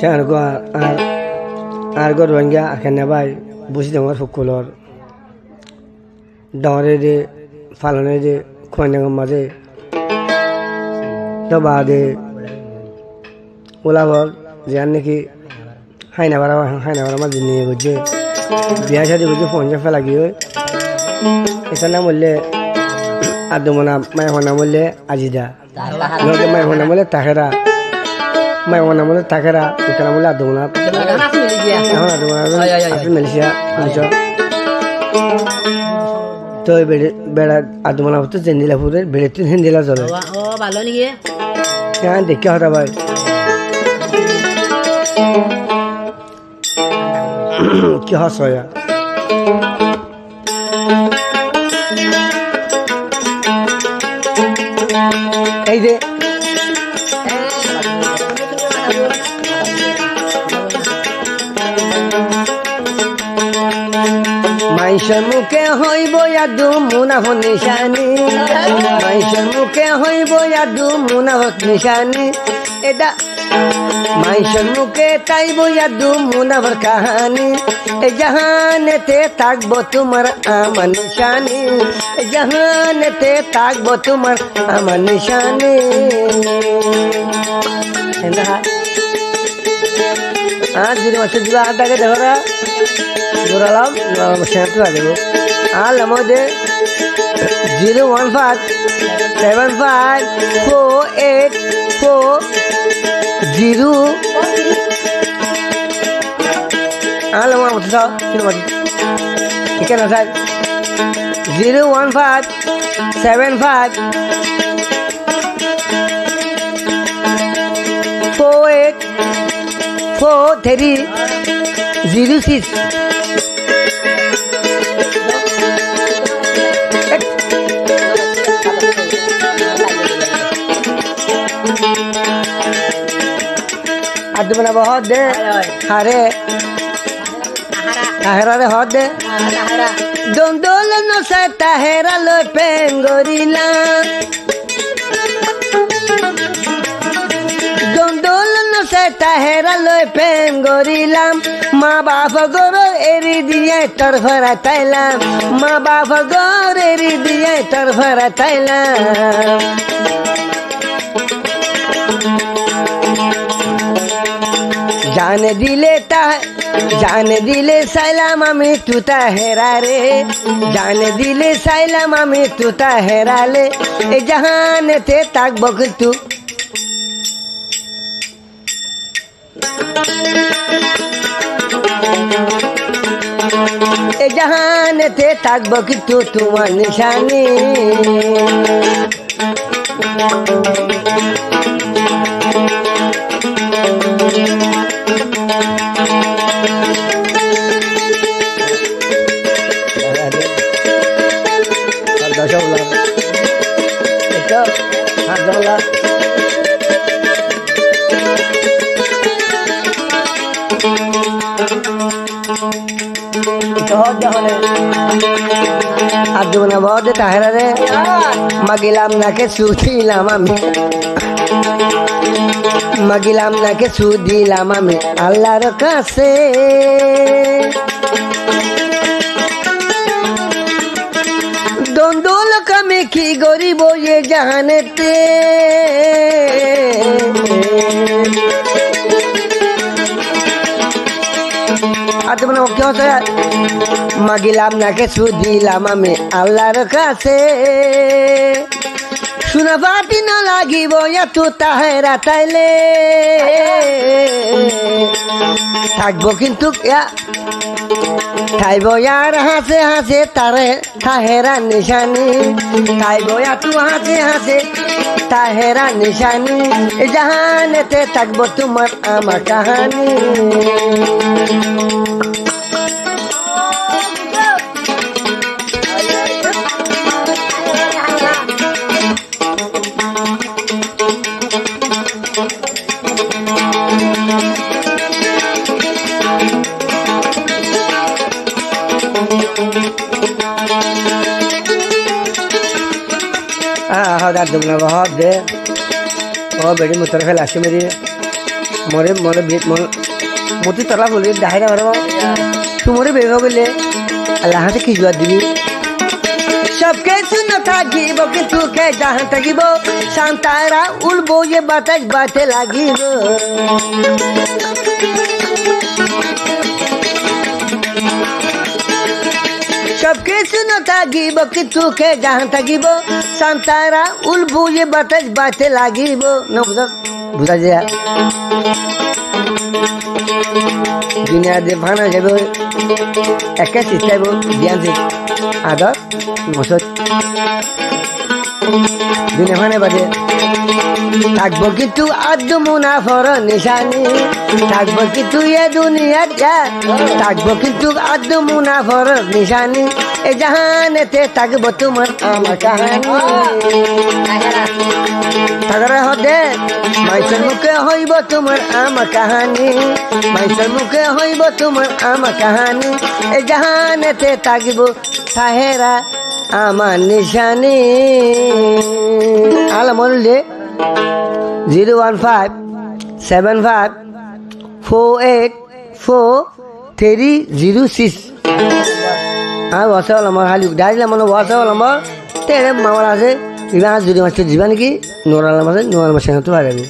Jangan gua gua ruangnya akan nabai busi dengar fukulor dore de falone de khone ngamaze to bade ulabor janne ki haina bara ma dinne gojje biya shadi gojje phone ja fela giyo isana molle adumana mai hona molle ajida no mai hona molle tahera mai hona molle tahera ikana molle adumana asli Malaysia aja তো বেড়া আদমনা হতো জেন্দিলা পুরে বেড়েতে জেন্দিলা চলে ও ভালো নাকি হ্যাঁ দেখে হতা ভাই কি হসয়া এই যে মাইশের মুখে হইব ইয়াদু মুনাফ নিশানি মাইশের মুখে হইব ইয়াদু মুনাফ নিশানি এটা মাইশের মুখে তাইব ইয়াদু মুনাফর কাহানি এ জাহানেতে থাকবো তোমার আমার নিশানি এ জাহানেতে থাকবো তোমার আমার নিশানি যদি মাসে দিবা আটাকে দেখরা Duralam, satu lagi bu. Alamode 015754840. Alamode apa tu? Sini mati. Ikan asal 01575484306. Adumana bahut de hare tahera de hot de dondolo no sa tahera lo pengorila dondolo no sa tahera lo pengorila ma baba goro eri diye tarfara tailam ma baba goro eri diye tarfara tailam জানে দিলে সাইলাম আমি তুতা হেরারে জানে দিলে সাইলাম আমি তুতা হেরালে এ জাহানেতে থাকবো কিন্তু এ জাহানেতে থাকবো কিন্তু তোমার নিশানি আদমনা বহুত তাহেরা রে মাগিলাম নাকে সুদিলাম আমি মাগিলাম নাকে সুদিলাম আমি আল্লাহর কাছে দ্বন্দ্ব আমি কি গরিব এ জাহানেতে আদমনা কি হচ্ছে মাগিলাম নাকে সুদিলাম আমি আল্লাহর কাছে শুনা পাতি না লাগিব এত তাহেরা তাইলে থাকবো কিন্তু খাইব আর হাসে হাসে তারে তাহেরা নিশানি খাইব তু হাসে হাসে তাহেরা নিশানি জাহানেতে থাকবো তোমার আমার কাহানি हाँ हाँ दाद दुगना बहुत दे और बड़ी मुतरफ लाशी मेरी মরে মরে মতি তলা বলি দেখাই না পারব তুই মরে বের করলে আল্লাহ হাতে কি জোয়ার দিবি সব কিছু না থাকিব কিন্তু কে যাহা থাকিব শান্তারা উড়ব যে বাতাস বাতে লাগিব সব কিছু না থাকিব কিন্তু কে যাহা থাকিব শান্তারা উড়ব যে বাতাস বাতে লাগিব না বুঝা যায় দুনিয়া দিয়ে ভাঙা যাবে একে চিস্তাইব জ্ঞান আদর মসত দুনিয়া ভানে বাদে থাকবো কিন্তু আদ্য মুনাফর নিশানি থাকবো কিন্তু এ দুনিয়ার থাকবো কিন্তু আদ্য মুনাফর নিশানি এ জাহানেতে থাকবো তোমার আমার কাহানি থাকার হদে মাইসের মুখে হইব তোমার আমার কাহানি মাইসের মুখে হইব তোমার আমার কাহানি এ জাহানেতে থাকবো সাহেরা আমার নিশানি আলা মরলে 01575484306 আর ওয়াসাল আমার খালি ডাইলাম মানে ওয়াসাল আমার তেরে মামার আছে ইবা যদি মাছ দিবা নাকি নোরাল মাছ নোরাল মাছ তো পারবি